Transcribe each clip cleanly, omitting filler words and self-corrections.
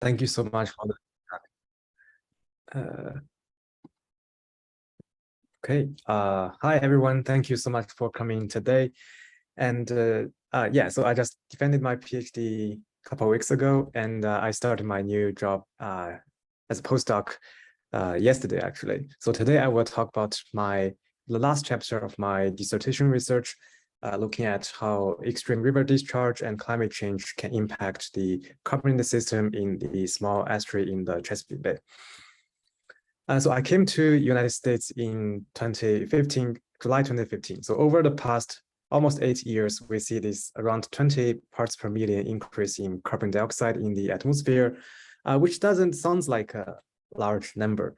Thank you so much for the. Okay. Hi everyone. Thank you so much for coming today. And yeah, so I just defended my PhD a couple of weeks ago, and I started my new job as a postdoc yesterday, actually. So today I will talk about the last chapter of my dissertation research, looking at how extreme river discharge and climate change can impact the carbon in the system in the small estuary in the Chesapeake Bay. So I came to United States in 2015, July 2015. So over the past almost 8 years, we see this around 20 parts per million increase in carbon dioxide in the atmosphere, which doesn't sound like a large number.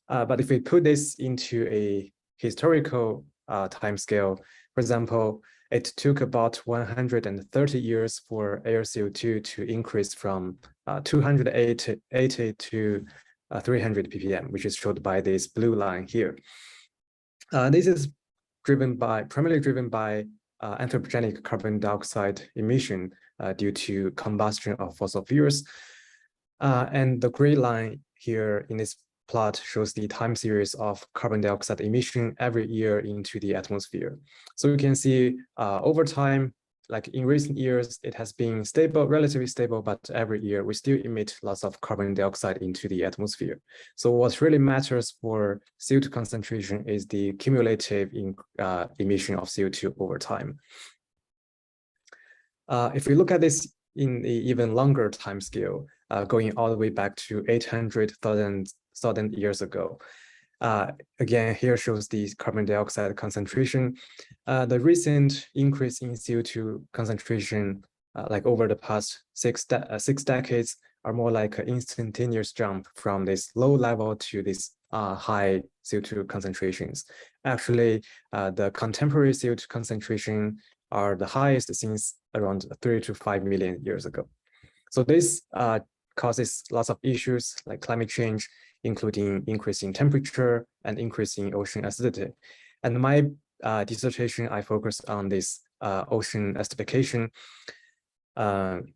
But if we put this into a historical timescale, for example, it took about 130 years for air CO2 to increase from 280 to 300 ppm, which is showed by this blue line here. This is primarily driven by anthropogenic carbon dioxide emission due to combustion of fossil fuels. And the gray line here in this plot shows the time series of carbon dioxide emission every year into the atmosphere. So you can see over time, like in recent years, it has been stable, relatively stable, but every year we still emit lots of carbon dioxide into the atmosphere. So what really matters for CO2 concentration is the cumulative emission of CO2 over time. If we look at this in the even longer time scale, going all the way back to 800,000 years ago. Again, here shows the carbon dioxide concentration. The recent increase in CO2 concentration, like over the past six decades, are more like an instantaneous jump from this low level to this high CO2 concentrations. Actually, the contemporary CO2 concentration are the highest since around 3 to 5 million years ago. So this causes lots of issues like climate change, including increasing temperature and increasing ocean acidity. And my dissertation, I focused on this ocean acidification,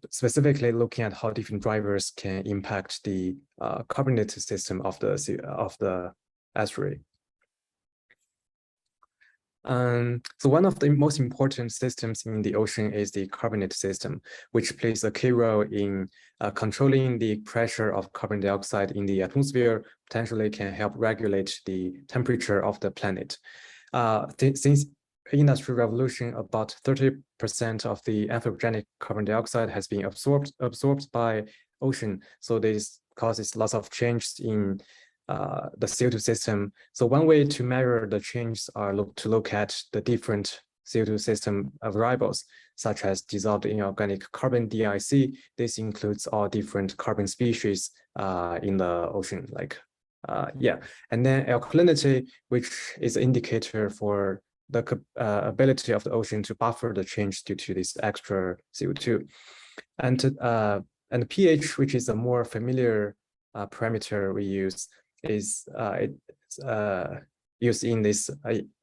specifically looking at how different drivers can impact the carbonated system of the estuary. So one of the most important systems in the ocean is the carbonate system, which plays a key role in controlling the pressure of carbon dioxide in the atmosphere, potentially can help regulate the temperature of the planet. Since Industrial Revolution, about 30% of the anthropogenic carbon dioxide has been absorbed by ocean. So this causes lots of changes in the CO2 system. So one way to measure the changes are to look at the different CO2 system variables, such as dissolved inorganic carbon, DIC. This includes all different carbon species in the ocean, and then alkalinity, which is an indicator for the ability of the ocean to buffer the change due to this extra CO2, and pH, which is a more familiar parameter we use, is used in this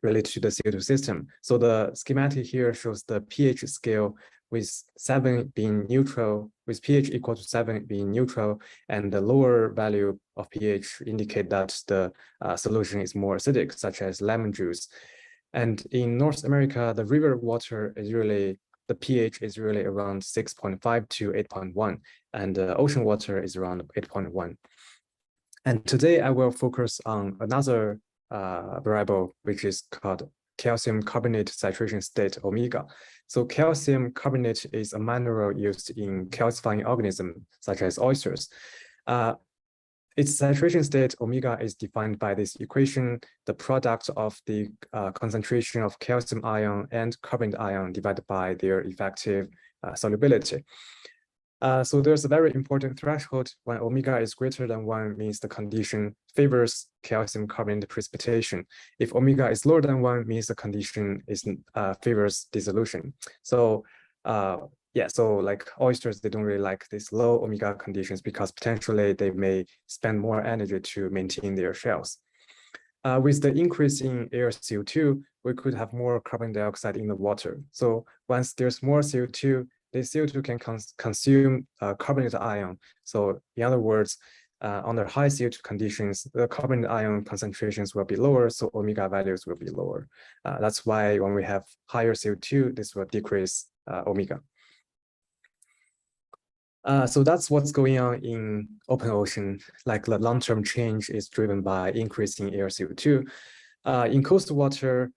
related to the CO2 system. So the schematic here shows the pH scale with 7 being neutral, with pH equal to 7 being neutral, and the lower value of pH indicate that the solution is more acidic, such as lemon juice. And in North America, the river water is the pH is really around 6.5 to 8.1, and the ocean water is around 8.1. And today I will focus on another variable, which is called calcium carbonate saturation state, omega. So calcium carbonate is a mineral used in calcifying organisms, such as oysters. Its saturation state, omega, is defined by this equation, the product of the concentration of calcium ion and carbonate ion divided by their effective solubility. So there's a very important threshold. When omega is greater than 1, means the condition favors calcium carbonate precipitation. If omega is lower than 1, means the condition favors dissolution. So so like oysters, they don't really like these low omega conditions because potentially they may spend more energy to maintain their shells. With the increase in air CO2, we could have more carbon dioxide in the water. So once there's more CO2, this CO2 can consume carbonate ion. So in other words, under high CO2 conditions, the carbonate ion concentrations will be lower, so omega values will be lower. That's why when we have higher CO2, this will decrease omega. So that's what's going on in open ocean. Like the long-term change is driven by increasing air CO2. In coastal water,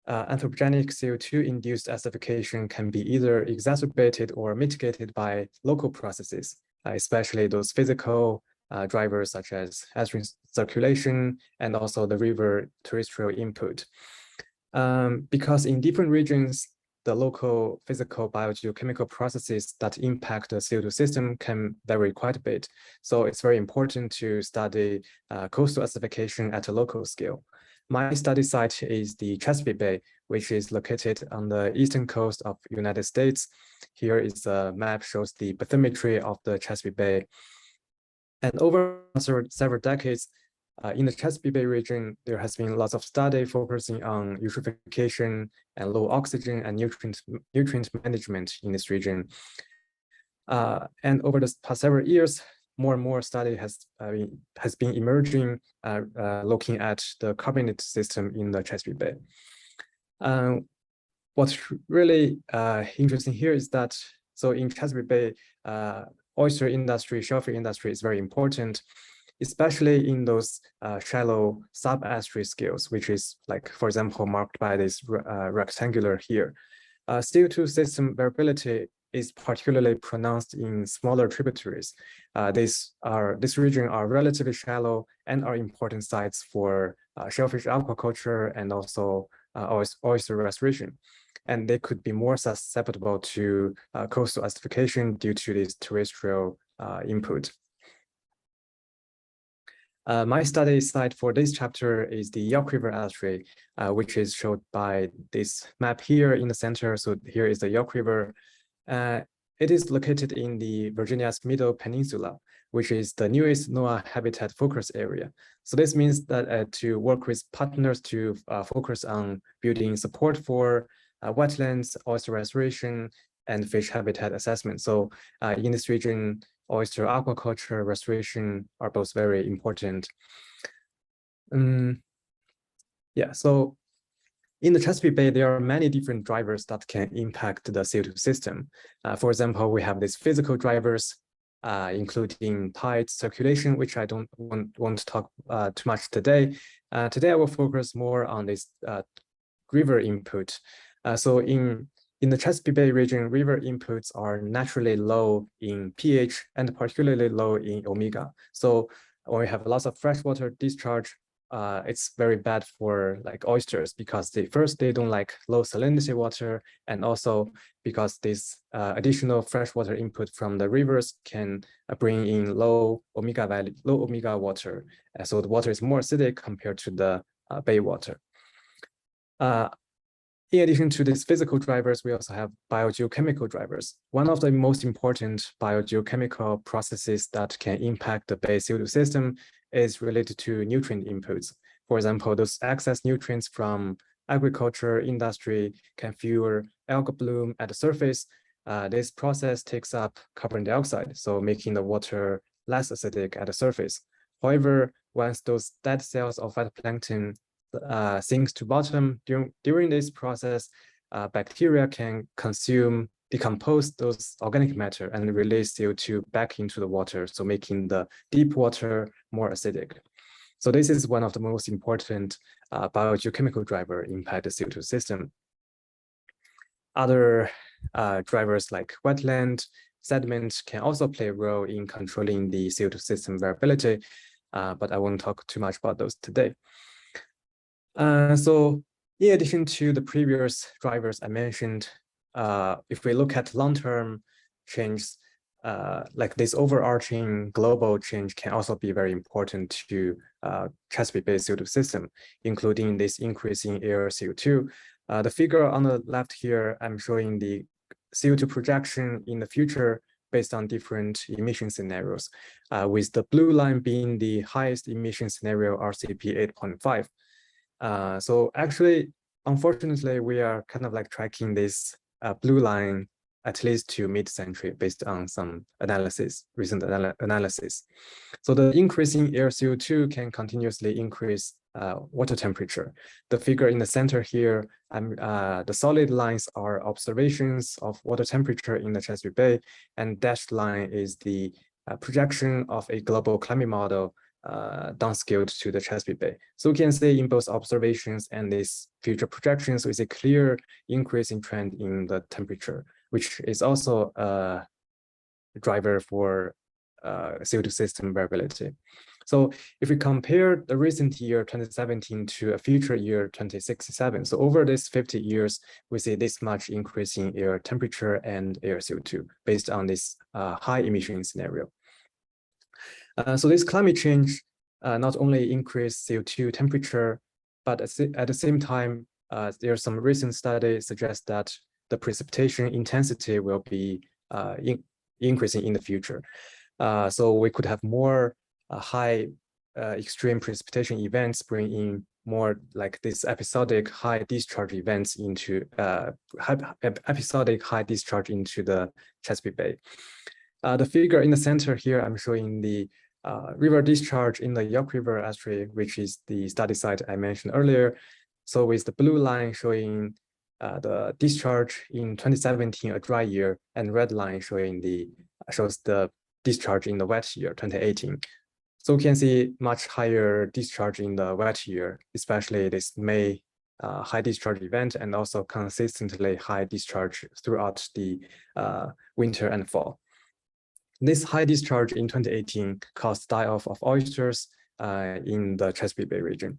anthropogenic CO2-induced acidification can be either exacerbated or mitigated by local processes, especially those physical drivers such as estuarine circulation and also the river terrestrial input. Because in different regions, the local physical biogeochemical processes that impact the CO2 system can vary quite a bit. So it's very important to study coastal acidification at a local scale. My study site is the Chesapeake Bay, which is located on the eastern coast of the United States. Here is a map shows the bathymetry of the Chesapeake Bay. And over several decades, in the Chesapeake Bay region, there has been lots of study focusing on eutrophication and low oxygen and nutrient management in this region. And over the past several years, more and more study has been emerging, looking at the carbonate system in the Chesapeake Bay. What's really interesting here is that, so in Chesapeake Bay, oyster industry, shellfish industry is very important, especially in those shallow sub-estuary scales, which is like, for example, marked by this rectangular here. CO2 system variability is particularly pronounced in smaller tributaries. This region are relatively shallow and are important sites for shellfish aquaculture and also oyster restoration. And they could be more susceptible to coastal acidification due to this terrestrial input. My study site for this chapter is the York River estuary, which is shown by this map here in the center. So here is the York River. It is located in the Virginia's Middle Peninsula, which is the newest NOAA habitat focus area. So this means that to work with partners to focus on building support for wetlands, oyster restoration, and fish habitat assessment. So in this region, oyster aquaculture restoration are both very important. Yeah, so in the Chesapeake Bay, there are many different drivers that can impact the CO2 system. For example, we have these physical drivers, including tide circulation, which I don't want to talk too much today. Today, I will focus more on this river input. So in the Chesapeake Bay region, river inputs are naturally low in pH and particularly low in omega. So when we have lots of freshwater discharge, it's very bad for like oysters because they don't like low salinity water, and also because this additional freshwater input from the rivers can bring in low omega water. So the water is more acidic compared to the bay water. In addition to these physical drivers, we also have biogeochemical drivers. One of the most important biogeochemical processes that can impact the bay CO2 system is related to nutrient inputs. For example, those excess nutrients from agriculture industry can fuel algal bloom at the surface. This process takes up carbon dioxide, so making the water less acidic at the surface. However, once those dead cells of phytoplankton sinks to bottom, during this process, bacteria can decompose those organic matter and release CO2 back into the water, so making the deep water more acidic. So this is one of the most important biogeochemical driver impact the CO2 system. Other drivers like wetland, sediment can also play a role in controlling the CO2 system variability, but I won't talk too much about those today. So in addition to the previous drivers I mentioned, if we look at long-term change, like this overarching global change can also be very important to Chesapeake Bay CO2 system, including this increasing air CO2. The figure on the left here, I'm showing the CO2 projection in the future based on different emission scenarios, with the blue line being the highest emission scenario, RCP 8.5. So actually, unfortunately, we are kind of like tracking this blue line at least to mid-century based on some recent analysis. So the increase in air CO2 can continuously increase water temperature. The figure in the center here, the solid lines are observations of water temperature in the Chesapeake Bay, and dashed line is the projection of a global climate model downscaled to the Chesapeake Bay. So we can say in both observations and these future projections, we see a clear increase in trend in the temperature, which is also a driver for CO2 system variability. So if we compare the recent year 2017 to a future year 2067, so over these 50 years, we see this much increase in air temperature and air CO2 based on this high emission scenario. So this climate change not only increase CO2 temperature, but at the same time, there are some recent studies suggest that the precipitation intensity will be increasing in the future. So we could have more high extreme precipitation events, bringing more like this episodic high discharge events into episodic high discharge into the Chesapeake Bay. The figure in the center here, I'm showing the river discharge in the York River estuary, which is the study site I mentioned earlier. So with the blue line showing the discharge in 2017, a dry year, and red line shows the discharge in the wet year, 2018. So we can see much higher discharge in the wet year, especially this May high discharge event, and also consistently high discharge throughout the winter and fall. This high discharge in 2018 caused die-off of oysters in the Chesapeake Bay region.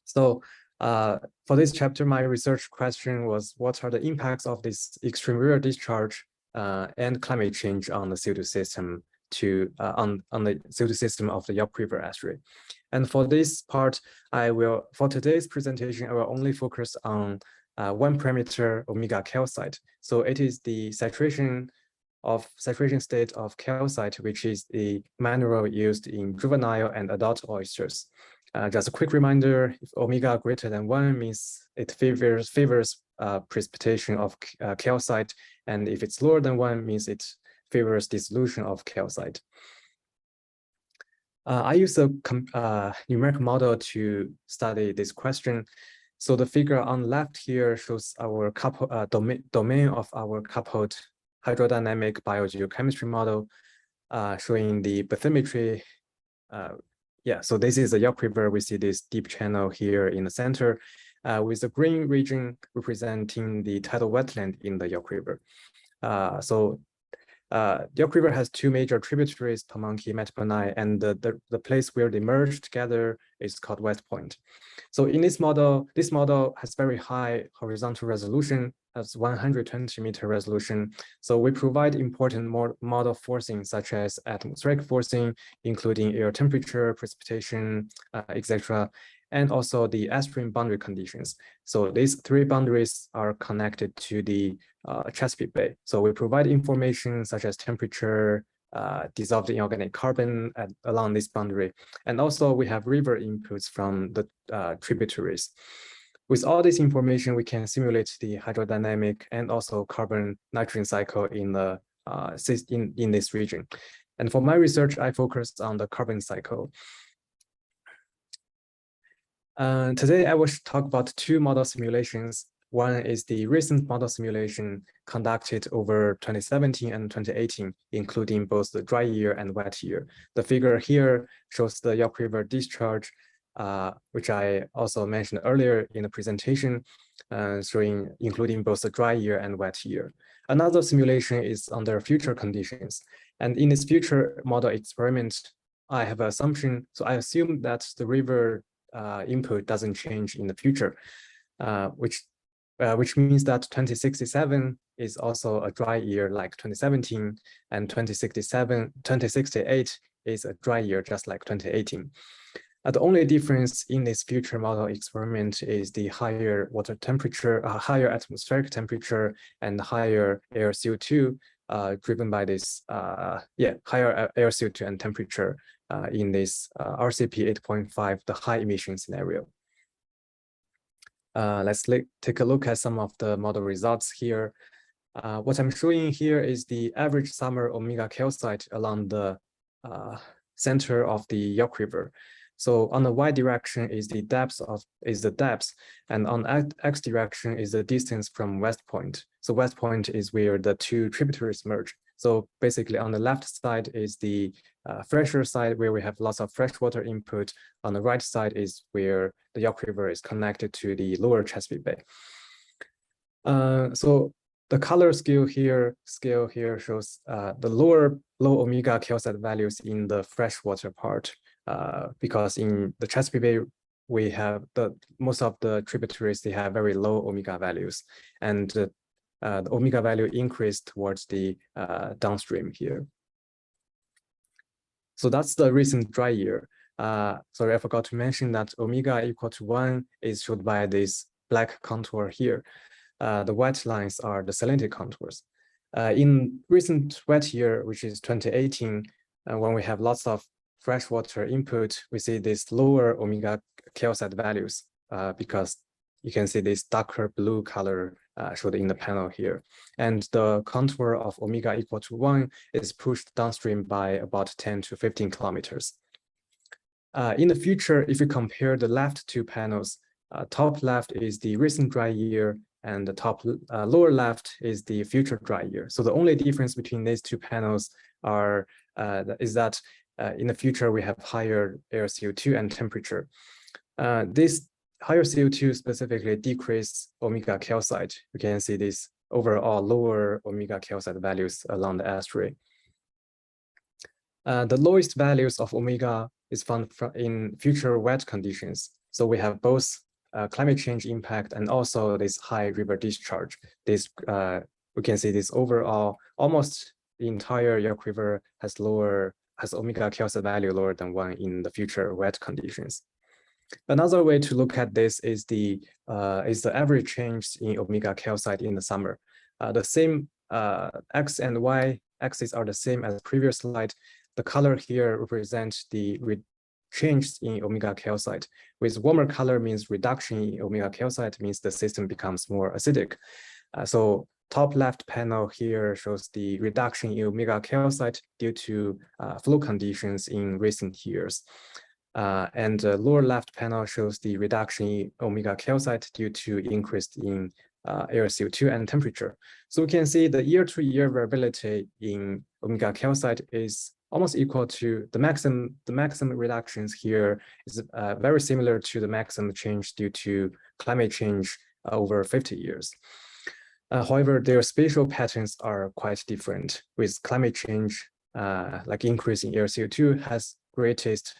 So for this chapter, my research question was, what are the impacts of this extreme river discharge and climate change on the CO2 system on the CO2 system of the York River estuary? And for this part, for today's presentation, I will only focus on one parameter, omega calcite. So it is the saturation state of calcite, which is the mineral used in juvenile and adult oysters. Just a quick reminder, if omega greater than 1 means it favors precipitation of calcite, and if it's lower than 1 means it favors dissolution of calcite. I use a numeric model to study this question. So the figure on the left here shows our domain of our coupled hydrodynamic biogeochemistry model, showing the bathymetry. So this is the York River. We see this deep channel here in the center, with the green region representing the tidal wetland in the York River. The York River has two major tributaries, Pamunkey, Mattaponi, and the place where they merge together is called West Point. So in this model has very high horizontal resolution, has 120-meter resolution. So we provide important model forcing, such as atmospheric forcing, including air temperature, precipitation, etc., and also the estuarine boundary conditions. So these three boundaries are connected to the Chesapeake Bay. So we provide information such as temperature, dissolved inorganic carbon along this boundary. And also we have river inputs from the tributaries. With all this information, we can simulate the hydrodynamic and also carbon nitrogen cycle in this region. And for my research, I focused on the carbon cycle. Today, I will talk about two model simulations. One is the recent model simulation conducted over 2017 and 2018, including both the dry year and wet year. The figure here shows the York River discharge, which I also mentioned earlier in the presentation, including both the dry year and wet year. Another simulation is under future conditions. And in this future model experiment, I have an assumption. So I assume that the river input doesn't change in the future, which means that 2067 is also a dry year like 2017, and 2068 is a dry year just like 2018. The only difference in this future model experiment is the higher water temperature, higher atmospheric temperature, and higher air CO2 driven by this higher air CO2 and temperature in this RCP 8.5, the high emission scenario. Let's take a look at some of the model results here. What I'm showing here is the average summer omega calcite along the center of the York River. So on the y direction is the depth, and on x direction is the distance from West Point. So West Point is where the two tributaries merge. So basically on the left side is the fresher side where we have lots of freshwater input. On the right side is where the York River is connected to the lower Chesapeake Bay. So the color scale here shows the low omega calcite values in the freshwater part, because in the Chesapeake Bay we have most of the tributaries, they have very low omega values, and the omega value increased towards the downstream here. So that's the recent dry year. Sorry, I forgot to mention that omega equal to 1 is showed by this black contour here. The white lines are the salinity contours. In recent wet year, which is 2018, when we have lots of freshwater input, we see these lower omega calcite values because you can see this darker blue color showed in the panel here. And the contour of omega equal to 1 is pushed downstream by about 10 to 15 kilometers. In the future, if you compare the left two panels, top left is the recent dry year, and the top lower left is the future dry year. So the only difference between these two panels is that in the future we have higher air CO2 and temperature. This higher CO2 specifically decrease omega calcite. You can see this overall lower omega calcite values along the estuary. The lowest values of omega is found in future wet conditions. So we have both climate change impact and also this high river discharge. This we can see this overall almost the entire York River has omega calcite value lower than 1 in the future wet conditions. Another way to look at this is the average change in omega calcite in the summer. The same x and y axes are the same as previous slide. The color here represents the change in omega calcite. With warmer color means reduction in omega calcite, means the system becomes more acidic. So top left panel here shows the reduction in omega calcite due to flow conditions in recent years. And the lower left panel shows the reduction in omega calcite due to increase in air CO2 and temperature. So we can see the year-to-year variability in omega calcite is almost equal to the maximum reductions here is very similar to the maximum change due to climate change over 50 years. However, their spatial patterns are quite different, with climate change, like increase in air CO2 has greatest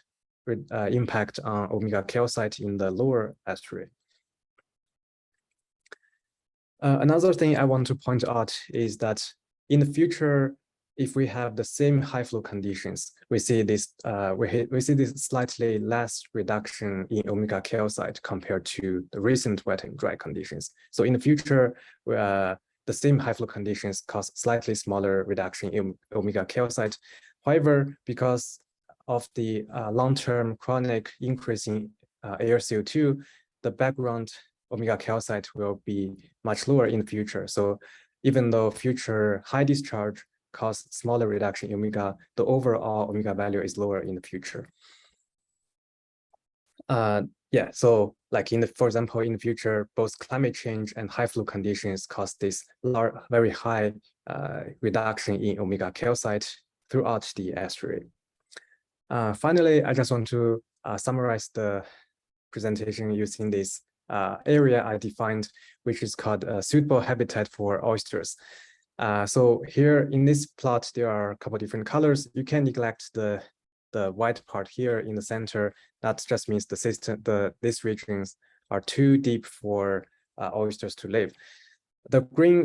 impact on omega calcite in the lower estuary. Another thing I want to point out is that in the future, if we have the same high flow conditions, we see this slightly less reduction in omega calcite compared to the recent wet and dry conditions. So in the future, the same high flow conditions cause slightly smaller reduction in omega calcite. However, because of the long-term chronic increase in air CO2, the background omega calcite will be much lower in the future. So even though future high discharge cause smaller reduction in omega, the overall omega value is lower in the future. Yeah, so like for example, in the future, both climate change and high flow conditions cause this very high reduction in omega calcite throughout the estuary. Finally, I just want to summarize the presentation using this area I defined, which is called a suitable habitat for oysters. So here in this plot, there are a couple different colors. You can neglect the white part here in the center. That just means these regions are too deep for oysters to live. The green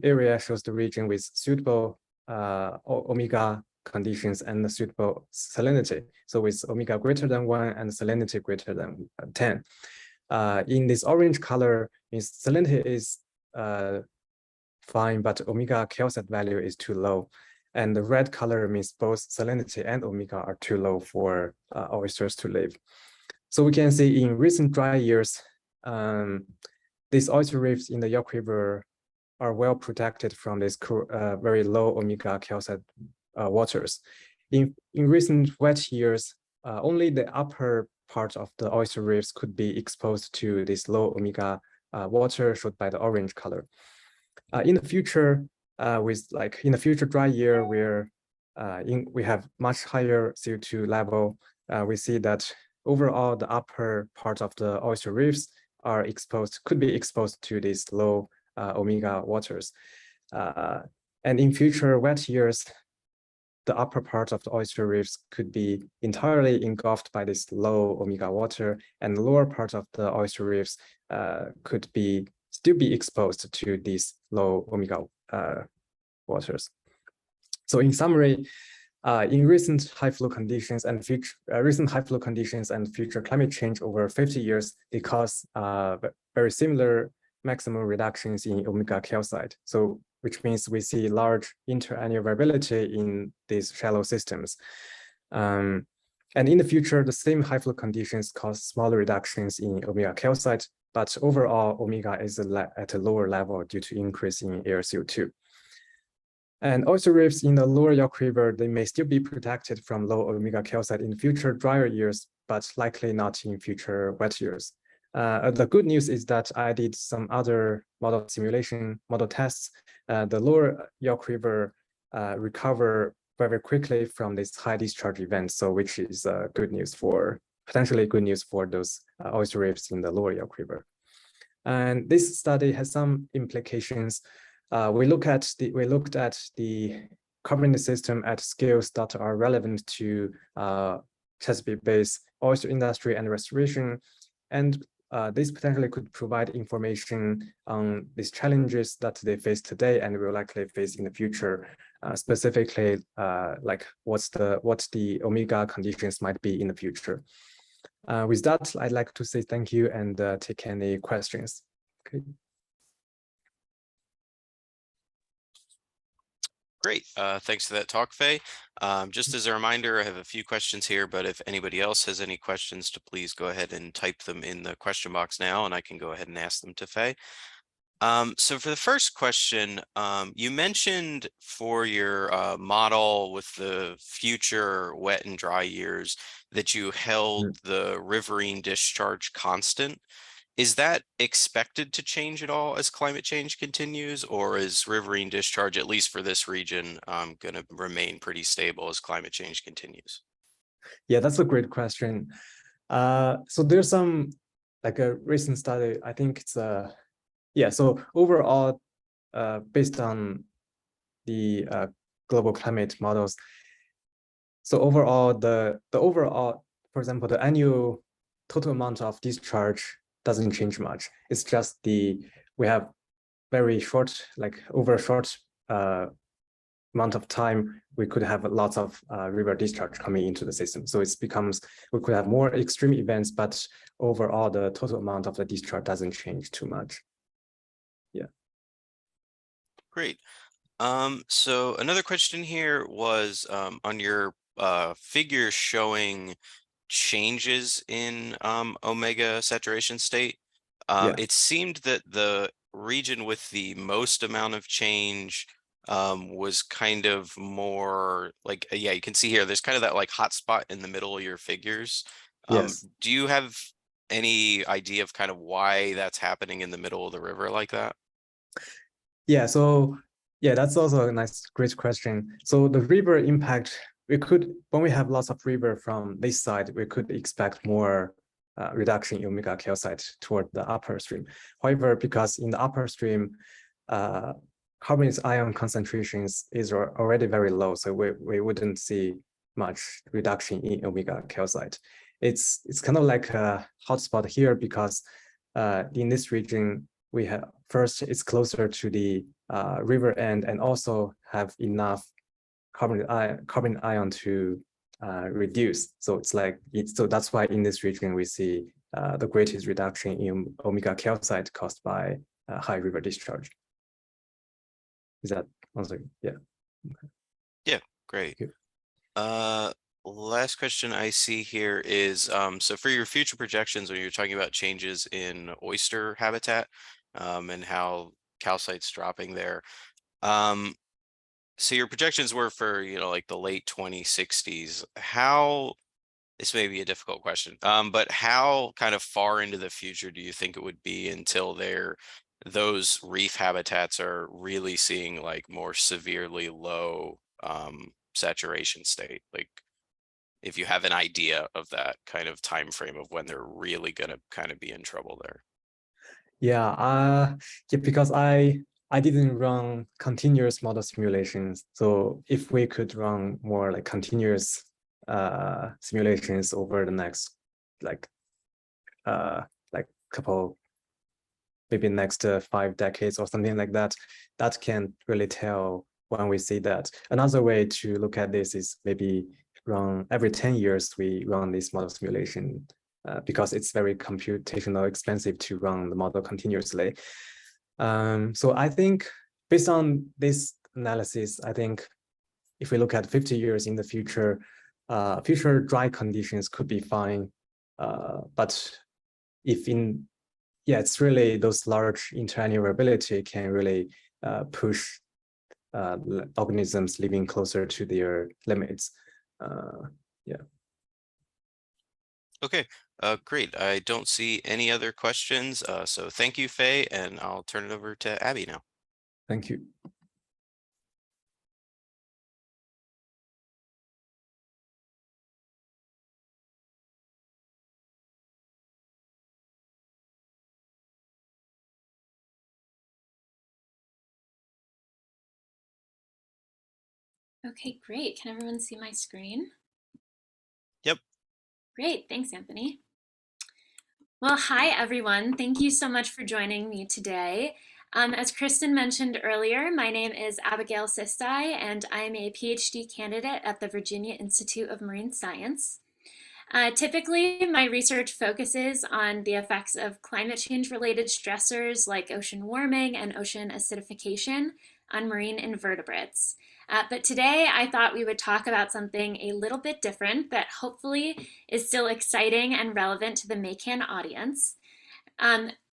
area shows the region with suitable omega conditions and the suitable salinity. So with omega greater than 1 and salinity greater than 10. In this orange color, means salinity is fine, but omega calcite value is too low. And the red color means both salinity and omega are too low for oysters to live. So we can see in recent dry years, these oyster reefs in the York River are well protected from this very low omega calcite waters. In recent wet years, only the upper part of the oyster reefs could be exposed to this low omega water showed by the orange color. In the future, in the future dry year where we have much higher CO2 level, we see that overall the upper part of the oyster reefs could be exposed to these low omega waters. And in future wet years, the upper part of the oyster reefs could be entirely engulfed by this low omega water, and the lower part of the oyster reefs could still be exposed to these low omega waters. So in summary, in recent high flow conditions and future climate change over 50 years, they cause very similar maximum reductions in omega calcite. So which means we see large interannual variability in these shallow systems. And in the future, the same high flow conditions cause smaller reductions in omega calcite, but overall omega is at a lower level due to increase in air CO2. And oyster reefs in the lower York River, they may still be protected from low omega calcite in future drier years, but likely not in future wet years. The good news is that I did some other model tests. The lower York River recover very quickly from this high discharge event, so which is potentially good news for those oyster reefs in the lower York River. And this study has some implications. We looked at the carbon system at scales that are relevant to Chesapeake Bay's oyster industry and restoration, and this potentially could provide information on these challenges that they face today and will likely face in the future, specifically like what the omega conditions might be in the future. With that, I'd like to say thank you and take any questions. Okay. Great. Thanks for that talk, Fei. Just as a reminder, I have a few questions here, but if anybody else has any questions, to please go ahead and type them in the question box now, and I can go ahead and ask them to Fei. So for the first question, you mentioned for your model with the future wet and dry years that you held the riverine discharge constant. Is that expected to change at all as climate change continues, or is riverine discharge, at least for this region, going to remain pretty stable as climate change continues? Yeah, that's a great question. So there's some, like a recent study, I think it's so overall, based on the global climate models, so overall, the overall, for example, the annual total amount of discharge doesn't change much. It's just we have very short, like over a short amount of time, we could have lots of river discharge coming into the system. So we could have more extreme events, but overall, the total amount of the discharge doesn't change too much. Yeah. Great. So another question here was on your figure showing changes in omega saturation state. It seemed that the region with the most amount of change was kind of more like, you can see here, there's kind of that like hot spot in the middle of your figures. Yes. Do you have any idea of kind of why that's happening in the middle of the river like that? Yeah, so that's also a great question. So the river impact, when we have lots of river from this side, we could expect more reduction in omega calcite toward the upper stream. However, because in the upper stream, carbon ion concentrations is already very low, so we wouldn't see much reduction in omega calcite. It's kind of like a hotspot here because in this region, we have it's closer to the river end and also have enough carbon ion to reduce. So so that's why in this region we see the greatest reduction in omega calcite caused by high river discharge. Is that answering? Yeah. Yeah, great. last question I see here is, so for your future projections, when you're talking about changes in oyster habitat, and how calcite's dropping there, um, so your projections were for, like the late 2060s. This may be a difficult question, but how kind of far into the future do you think it would be until those reef habitats are really seeing like more severely low saturation state? Like, if you have an idea of that kind of time frame of when they're really going to kind of be in trouble there. Yeah, because I didn't run continuous model simulations. So if we could run more like continuous simulations over the next like uh like couple, maybe next 5 decades or something like that, that can really tell when we see that. Another way to look at this is maybe run every 10 years we run this model simulation, because it's very computational expensive to run the model continuously. So I think based on this analysis, I think if we look at 50 years in the future, future dry conditions could be fine. But if in, yeah, it's really those large interannual variability can really push organisms living closer to their limits. Yeah. Okay, great. I don't see any other questions. So thank you, Faye, and I'll turn it over to Abby now. Thank you. Okay, great. Can everyone see my screen? Yep. Great, thanks, Anthony. Well, hi, everyone. Thank you so much for joining me today. As Kristen mentioned earlier, my name is Abigail Sistai, and I am a PhD candidate at the Virginia Institute of Marine Science. Typically, my research focuses on the effects of climate change-related stressors like ocean warming and ocean acidification on marine invertebrates. But today, I thought we would talk about something a little bit different that hopefully is still exciting and relevant to the Maycan audience.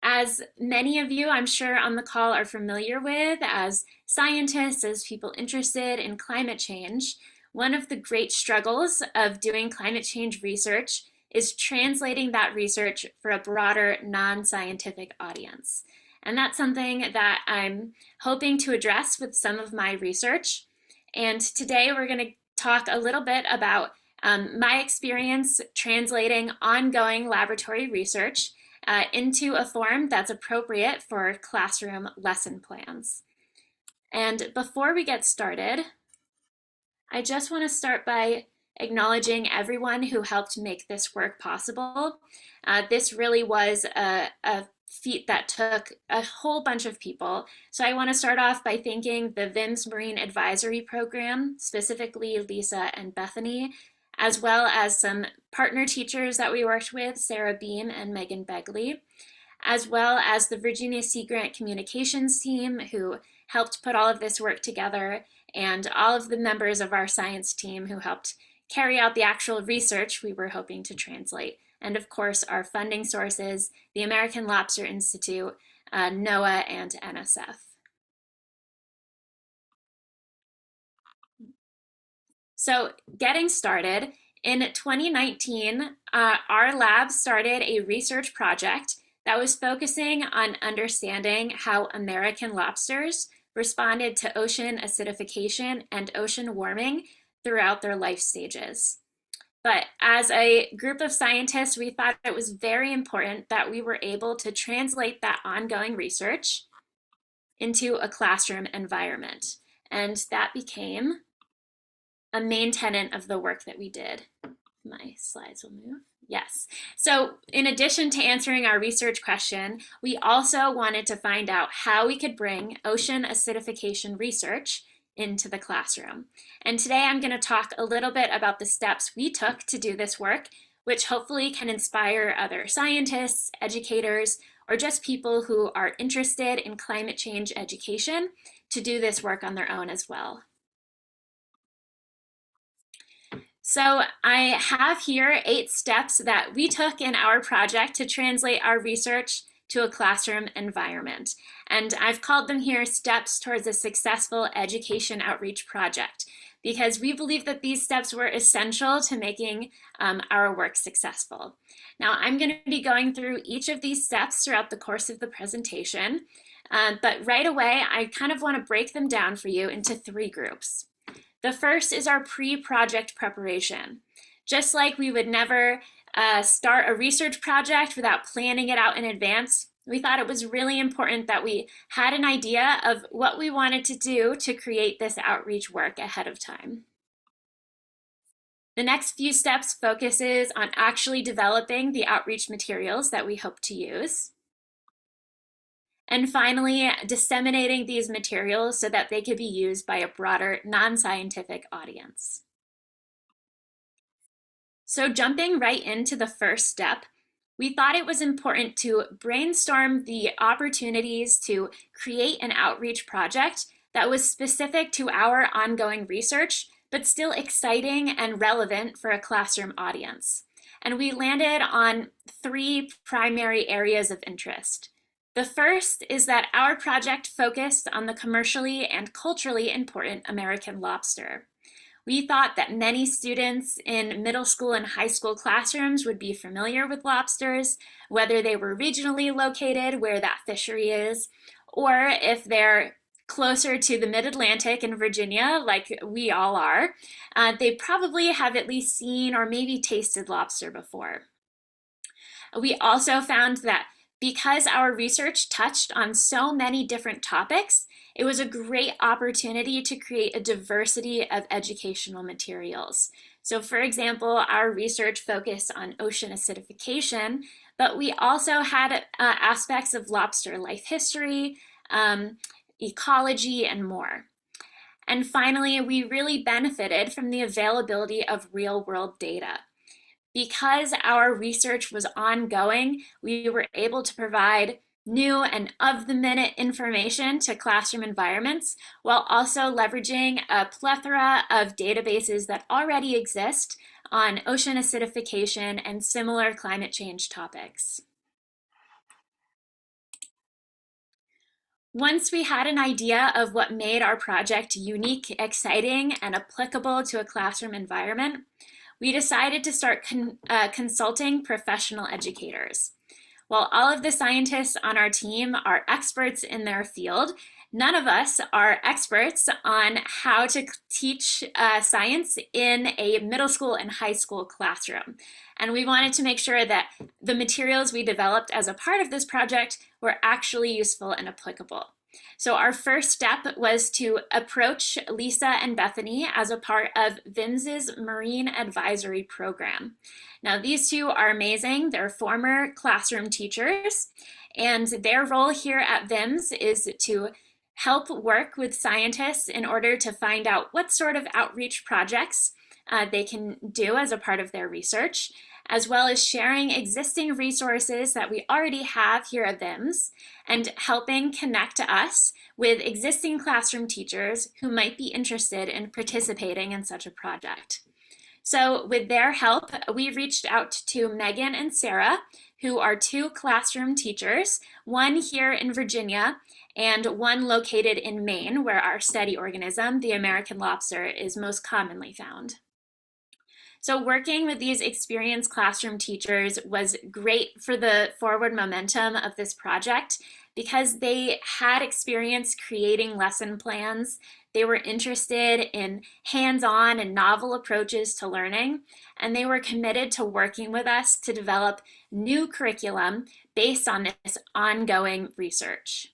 As many of you, I'm sure, on the call are familiar with, as scientists, as people interested in climate change, one of the great struggles of doing climate change research is translating that research for a broader non-scientific audience. And that's something that I'm hoping to address with some of my research. And today we're going to talk a little bit about my experience translating ongoing laboratory research into a form that's appropriate for classroom lesson plans. And before we get started, I just want to start by acknowledging everyone who helped make this work possible. This really was a feat that took a whole bunch of people. So I want to start off by thanking the VIMS Marine Advisory Program, specifically Lisa and Bethany, as well as some partner teachers that we worked with, Sarah Beam and Megan Begley, as well as the Virginia Sea Grant Communications team who helped put all of this work together, and all of the members of our science team who helped carry out the actual research we were hoping to translate. And of course, our funding sources, the American Lobster Institute, NOAA, and NSF. So getting started, in 2019, our lab started a research project that was focusing on understanding how American lobsters responded to ocean acidification and ocean warming throughout their life stages. But as a group of scientists, we thought it was very important that we were able to translate that ongoing research into a classroom environment. And that became a main tenet of the work that we did. My slides will move. Yes. So in addition to answering our research question, we also wanted to find out how we could bring ocean acidification research into the classroom. And today I'm going to talk a little bit about the steps we took to do this work, which hopefully can inspire other scientists, educators, or just people who are interested in climate change education to do this work on their own as well. So I have here 8 steps that we took in our project to translate our research to a classroom environment. And I've called them here steps towards a successful education outreach project, because we believe that these steps were essential to making our work successful. Now, I'm going to be going through each of these steps throughout the course of the presentation, but right away, I kind of want to break them down for you into 3 groups. The first is our pre-project preparation. Just like we would never start a research project without planning it out in advance, we thought it was really important that we had an idea of what we wanted to do to create this outreach work ahead of time. The next few steps focuses on actually developing the outreach materials that we hope to use. And finally, disseminating these materials so that they could be used by a broader non-scientific audience. So jumping right into the first step, we thought it was important to brainstorm the opportunities to create an outreach project that was specific to our ongoing research, but still exciting and relevant for a classroom audience. And we landed on 3 primary areas of interest. The first is that our project focused on the commercially and culturally important American lobster. We thought that many students in middle school and high school classrooms would be familiar with lobsters, whether they were regionally located where that fishery is, or if they're closer to the mid-Atlantic in Virginia, like we all are, they probably have at least seen or maybe tasted lobster before. We also found that because our research touched on so many different topics, it was a great opportunity to create a diversity of educational materials. So for example, our research focused on ocean acidification, but we also had aspects of lobster life history, ecology, and more. And finally, we really benefited from the availability of real-world data. Because our research was ongoing, we were able to provide new and of-the-minute information to classroom environments, while also leveraging a plethora of databases that already exist on ocean acidification and similar climate change topics. Once we had an idea of what made our project unique, exciting, and applicable to a classroom environment, we decided to start consulting professional educators. While all of the scientists on our team are experts in their field, none of us are experts on how to teach science in a middle school and high school classroom. And we wanted to make sure that the materials we developed as a part of this project were actually useful and applicable. So our first step was to approach Lisa and Bethany as a part of VIMS's Marine Advisory Program. Now, these 2 are amazing. They're former classroom teachers, and their role here at VIMS is to help work with scientists in order to find out what sort of outreach projects they can do as a part of their research, as well as sharing existing resources that we already have here at VIMS and helping connect us with existing classroom teachers who might be interested in participating in such a project. So with their help, we reached out to Megan and Sarah, who are 2 classroom teachers, one here in Virginia and one located in Maine, where our study organism, the American lobster, is most commonly found. So working with these experienced classroom teachers was great for the forward momentum of this project because they had experience creating lesson plans. They were interested in hands-on and novel approaches to learning, and they were committed to working with us to develop new curriculum based on this ongoing research.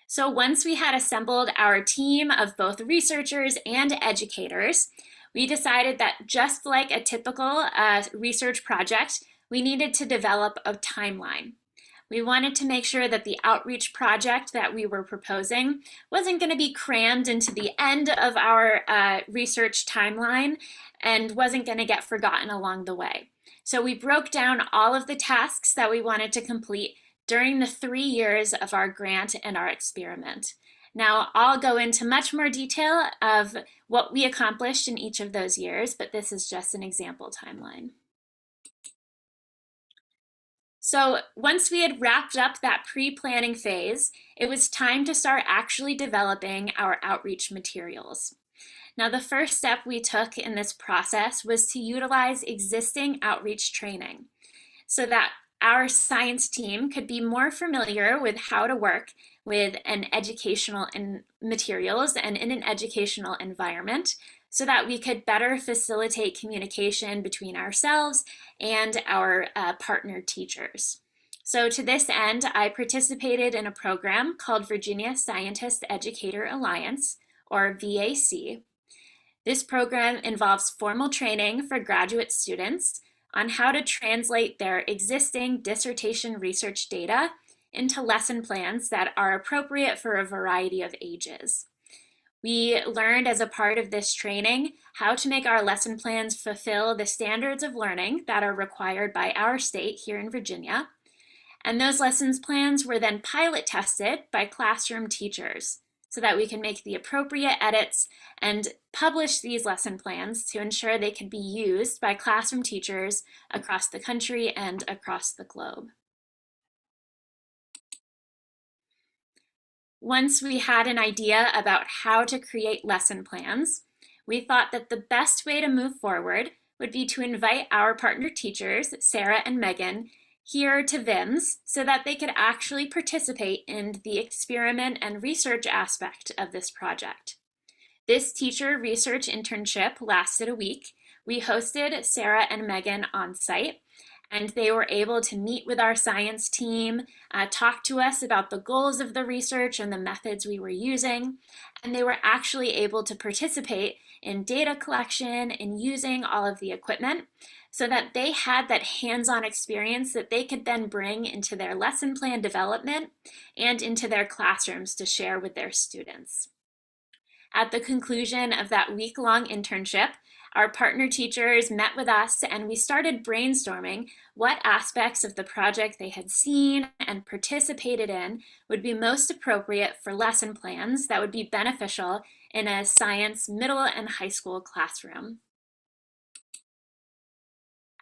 So once we had assembled our team of both researchers and educators, we decided that just like a typical research project, we needed to develop a timeline. We wanted to make sure that the outreach project that we were proposing wasn't going to be crammed into the end of our research timeline and wasn't going to get forgotten along the way. So we broke down all of the tasks that we wanted to complete during the 3 years of our grant and our experiment. Now, I'll go into much more detail of what we accomplished in each of those years, but this is just an example timeline. So once we had wrapped up that pre-planning phase, it was time to start actually developing our outreach materials. Now, the first step we took in this process was to utilize existing outreach training so that our science team could be more familiar with how to work with an educational materials and in an educational environment so that we could better facilitate communication between ourselves and our partner teachers. So to this end, I participated in a program called Virginia Scientist Educator Alliance, or VAC. This program involves formal training for graduate students on how to translate their existing dissertation research data into lesson plans that are appropriate for a variety of ages. We learned as a part of this training how to make our lesson plans fulfill the standards of learning that are required by our state here in Virginia. And those lessons plans were then pilot tested by classroom teachers so that we can make the appropriate edits and publish these lesson plans to ensure they can be used by classroom teachers across the country and across the globe. Once we had an idea about how to create lesson plans, we thought that the best way to move forward would be to invite our partner teachers, Sarah and Megan, here to VIMS so that they could actually participate in the experiment and research aspect of this project. This teacher research internship lasted a week. We hosted Sarah and Megan on site, and they were able to meet with our science team, talk to us about the goals of the research and the methods we were using, and they were actually able to participate in data collection and using all of the equipment so that they had that hands-on experience that they could then bring into their lesson plan development and into their classrooms to share with their students. At the conclusion of that week-long internship, our partner teachers met with us and we started brainstorming what aspects of the project they had seen and participated in would be most appropriate for lesson plans that would be beneficial in a science middle and high school classroom.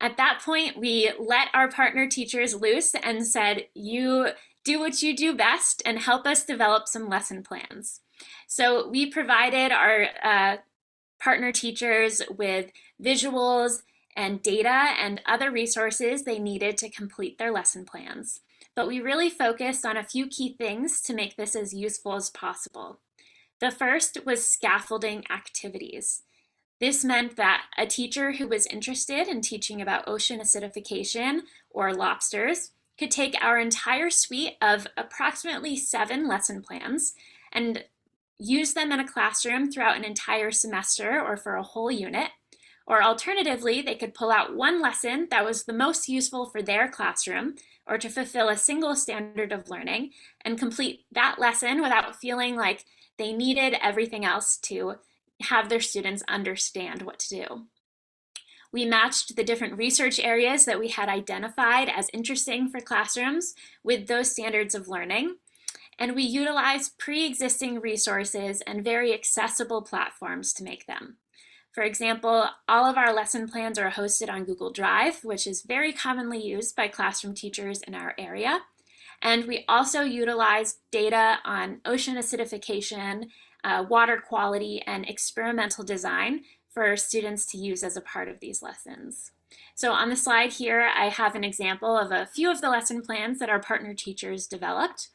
At that point, we let our partner teachers loose and said, you do what you do best and help us develop some lesson plans. So we provided our partner teachers with visuals and data and other resources they needed to complete their lesson plans. But we really focused on a few key things to make this as useful as possible. The first was scaffolding activities. This meant that a teacher who was interested in teaching about ocean acidification or lobsters could take our entire suite of approximately 7 lesson plans and use them in a classroom throughout an entire semester or for a whole unit. Or alternatively, they could pull out one lesson that was the most useful for their classroom or to fulfill a single standard of learning and complete that lesson without feeling like they needed everything else to have their students understand what to do. We matched the different research areas that we had identified as interesting for classrooms with those standards of learning. And we utilized pre-existing resources and very accessible platforms to make them. For example, all of our lesson plans are hosted on Google Drive, which is very commonly used by classroom teachers in our area. And we also utilized data on ocean acidification, water quality, and experimental design for students to use as a part of these lessons. So on the slide here, I have an example of a few of the lesson plans that our partner teachers developed.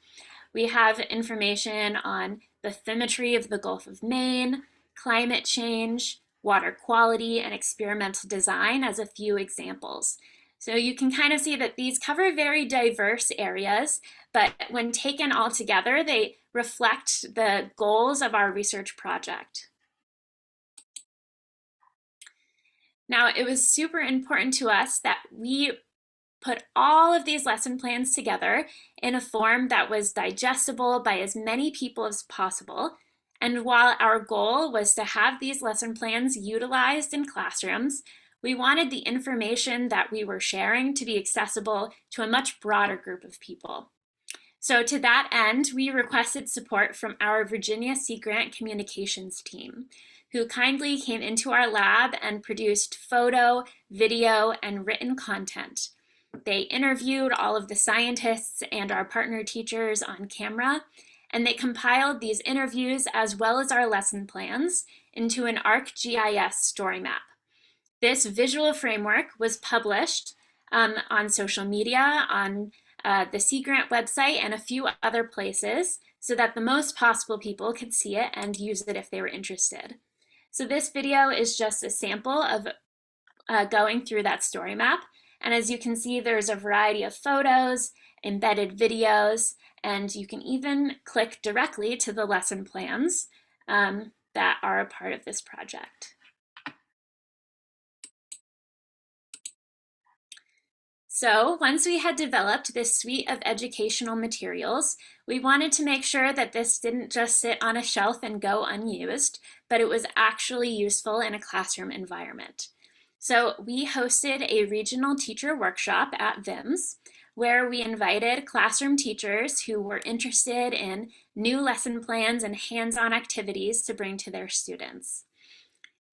We have information on bathymetry of the Gulf of Maine, climate change, water quality, and experimental design as a few examples. So you can kind of see that these cover very diverse areas, but when taken all together, they reflect the goals of our research project. Now, it was super important to us that we put all of these lesson plans together in a form that was digestible by as many people as possible. And while our goal was to have these lesson plans utilized in classrooms, we wanted the information that we were sharing to be accessible to a much broader group of people. So to that end, we requested support from our Virginia Sea Grant communications team, who kindly came into our lab and produced photo, video, and written content. They interviewed all of the scientists and our partner teachers on camera, and they compiled these interviews as well as our lesson plans into an ArcGIS story map. This visual framework was published on social media, on the Sea Grant website, and a few other places so that the most possible people could see it and use it if they were interested. So this video is just a sample of going through that story map. And as you can see, there's a variety of photos, embedded videos, and you can even click directly to the lesson plans that are a part of this project. So once we had developed this suite of educational materials, we wanted to make sure that this didn't just sit on a shelf and go unused, but it was actually useful in a classroom environment. So we hosted a regional teacher workshop at VIMS, where we invited classroom teachers who were interested in new lesson plans and hands-on activities to bring to their students.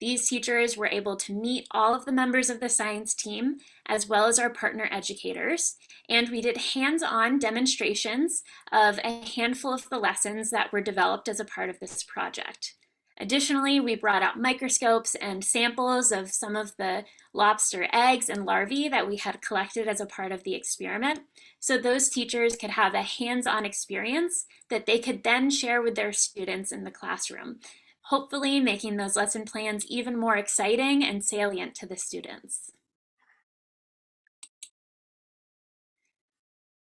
These teachers were able to meet all of the members of the science team, as well as our partner educators, and we did hands-on demonstrations of a handful of the lessons that were developed as a part of this project. Additionally, we brought out microscopes and samples of some of the lobster eggs and larvae that we had collected as a part of the experiment, so those teachers could have a hands-on experience that they could then share with their students in the classroom, hopefully making those lesson plans even more exciting and salient to the students.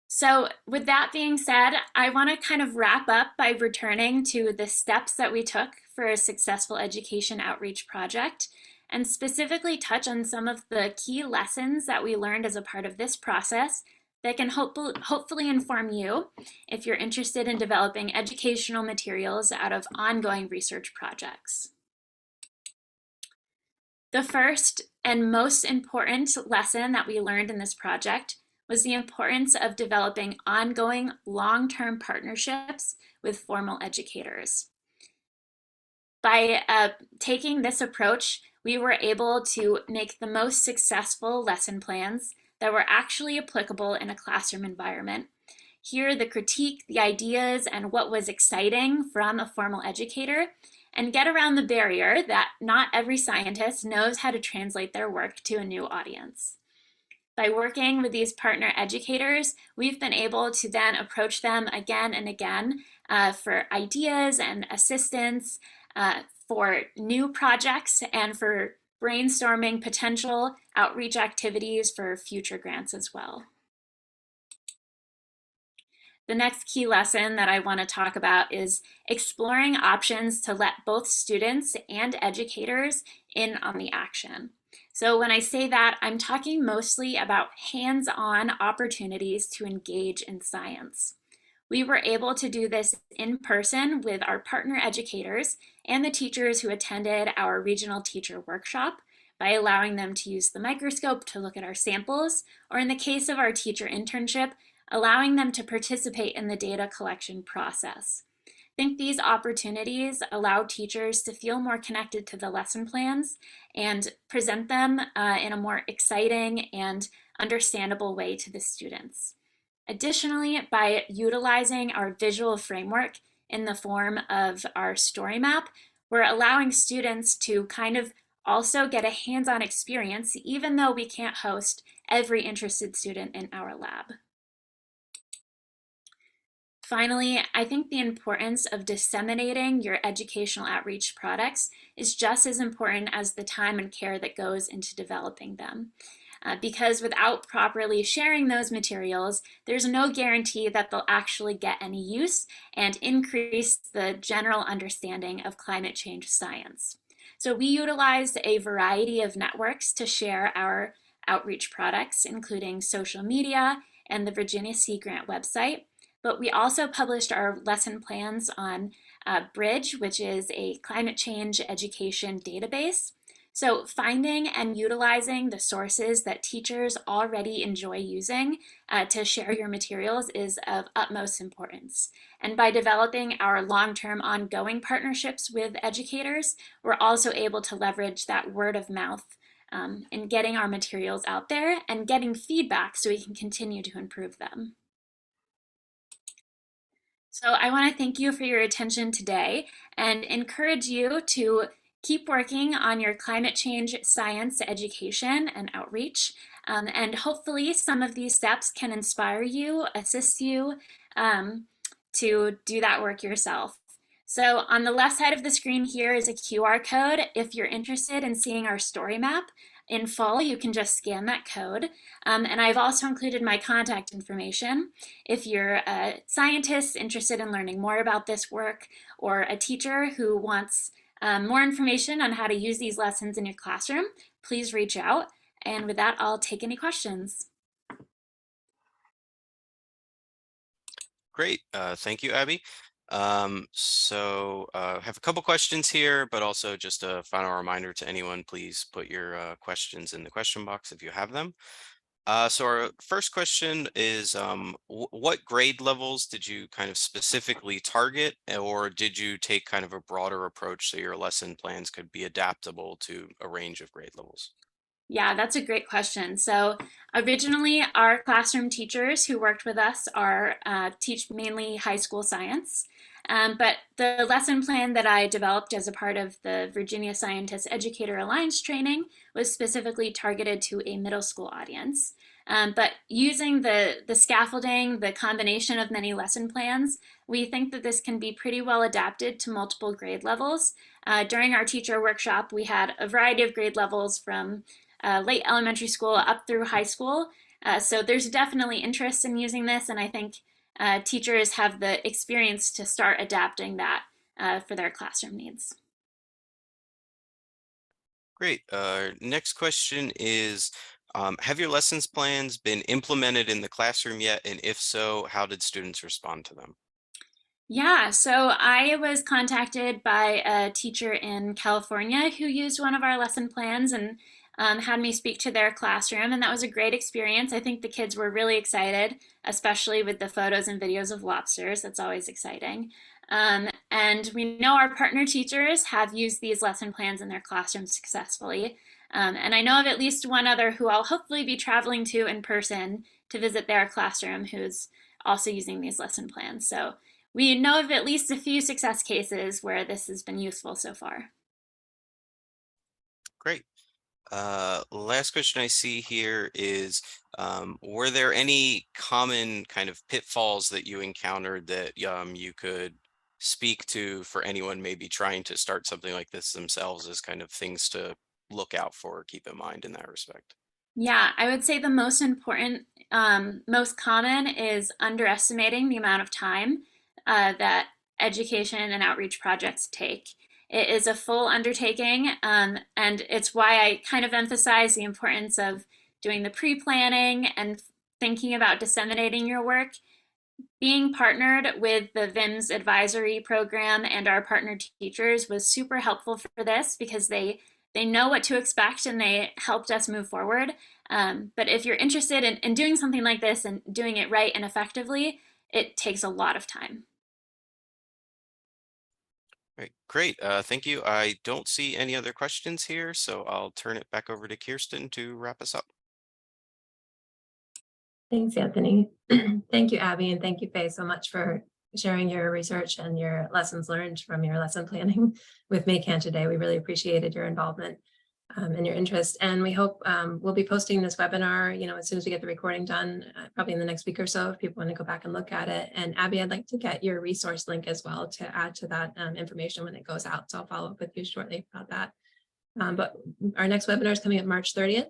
So with that being said, I want to kind of wrap up by returning to the steps that we took for a successful education outreach project, and specifically touch on some of the key lessons that we learned as a part of this process that can hopefully inform you if you're interested in developing educational materials out of ongoing research projects. The first and most important lesson that we learned in this project was the importance of developing ongoing long-term partnerships with formal educators. By taking this approach, we were able to make the most successful lesson plans that were actually applicable in a classroom environment. Hear the critique, the ideas, and what was exciting from a formal educator, and get around the barrier that not every scientist knows how to translate their work to a new audience. By working with these partner educators, we've been able to then approach them again and again for ideas and assistance, for new projects, and for brainstorming potential outreach activities for future grants as well. The next key lesson that I want to talk about is exploring options to let both students and educators in on the action. So when I say that, I'm talking mostly about hands-on opportunities to engage in science. We were able to do this in person with our partner educators and the teachers who attended our regional teacher workshop by allowing them to use the microscope to look at our samples, or in the case of our teacher internship, allowing them to participate in the data collection process. I think these opportunities allow teachers to feel more connected to the lesson plans and present them in a more exciting and understandable way to the students. Additionally, by utilizing our visual framework in the form of our story map, we're allowing students to kind of also get a hands-on experience, even though we can't host every interested student in our lab. Finally, I think the importance of disseminating your educational outreach products is just as important as the time and care that goes into developing them. Because without properly sharing those materials, there's no guarantee that they'll actually get any use and increase the general understanding of climate change science. So we utilized a variety of networks to share our outreach products, including social media and the Virginia Sea Grant website. But we also published our lesson plans on Bridge, which is a climate change education database. So finding and utilizing the sources that teachers already enjoy using to share your materials is of utmost importance. And by developing our long-term ongoing partnerships with educators, we're also able to leverage that word of mouth in getting our materials out there and getting feedback so we can continue to improve them. So I want to thank you for your attention today and encourage you to keep working on your climate change science education and outreach. And hopefully some of these steps can inspire you, assist you to do that work yourself. So on the left side of the screen here is a QR code. If you're interested in seeing our story map in full, you can just scan that code. And I've also included my contact information. If you're a scientist interested in learning more about this work, or a teacher who wants more information on how to use these lessons in your classroom, please reach out. And with that, I'll take any questions. Great. Thank you, Abby. So I have a couple questions here, but also just a final reminder to anyone, please put your questions in the question box if you have them. So our first question is, what grade levels did you kind of specifically target, or did you take kind of a broader approach so your lesson plans could be adaptable to a range of grade levels? Yeah, that's a great question. So originally, our classroom teachers who worked with us teach mainly high school science. But the lesson plan that I developed as a part of the Virginia Scientist Educator Alliance training was specifically targeted to a middle school audience. But using the scaffolding, the combination of many lesson plans, we think that this can be pretty well adapted to multiple grade levels. During our teacher workshop, we had a variety of grade levels from late elementary school up through high school. So there's definitely interest in using this, and I think teachers have the experience to start adapting that for their classroom needs. Great. Next question is, have your lessons plans been implemented in the classroom yet? And if so, how did students respond to them? Yeah, so I was contacted by a teacher in California who used one of our lesson plans and had me speak to their classroom, and that was a great experience. I think the kids were really excited, especially with the photos and videos of lobsters. That's always exciting. And we know our partner teachers have used these lesson plans in their classrooms successfully. And I know of at least one other who I'll hopefully be traveling to in person to visit their classroom who's also using these lesson plans. So we know of at least a few success cases where this has been useful so far. Great. Last question I see here is, were there any common kind of pitfalls that you encountered that you could speak to for anyone maybe trying to start something like this themselves, as kind of things to look out for or keep in mind in that respect? Yeah, I would say the most important, most common is underestimating the amount of time that education and outreach projects take. It is a full undertaking, and it's why I kind of emphasize the importance of doing the pre-planning and thinking about disseminating your work. Being partnered with the VIMS advisory program and our partner teachers was super helpful for this because they know what to expect and they helped us move forward. But if you're interested in doing something like this and doing it right and effectively, it takes a lot of time. Right, great. Thank you. I don't see any other questions here, so I'll turn it back over to Kirsten to wrap us up. Thanks, Anthony. Thank you, Abby, and thank you, Faye, so much for sharing your research and your lessons learned from your lesson planning with Maycan today. We really appreciated your involvement and your interest. And we hope we'll be posting this webinar, as soon as we get the recording done, probably in the next week or so, if people want to go back and look at it. And Abby, I'd like to get your resource link as well to add to that information when it goes out. So I'll follow up with you shortly about that. But our next webinar is coming up March 30th,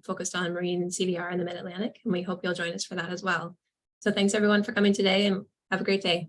focused on marine CDR in the Mid-Atlantic, and we hope you'll join us for that as well. So thanks everyone for coming today and have a great day.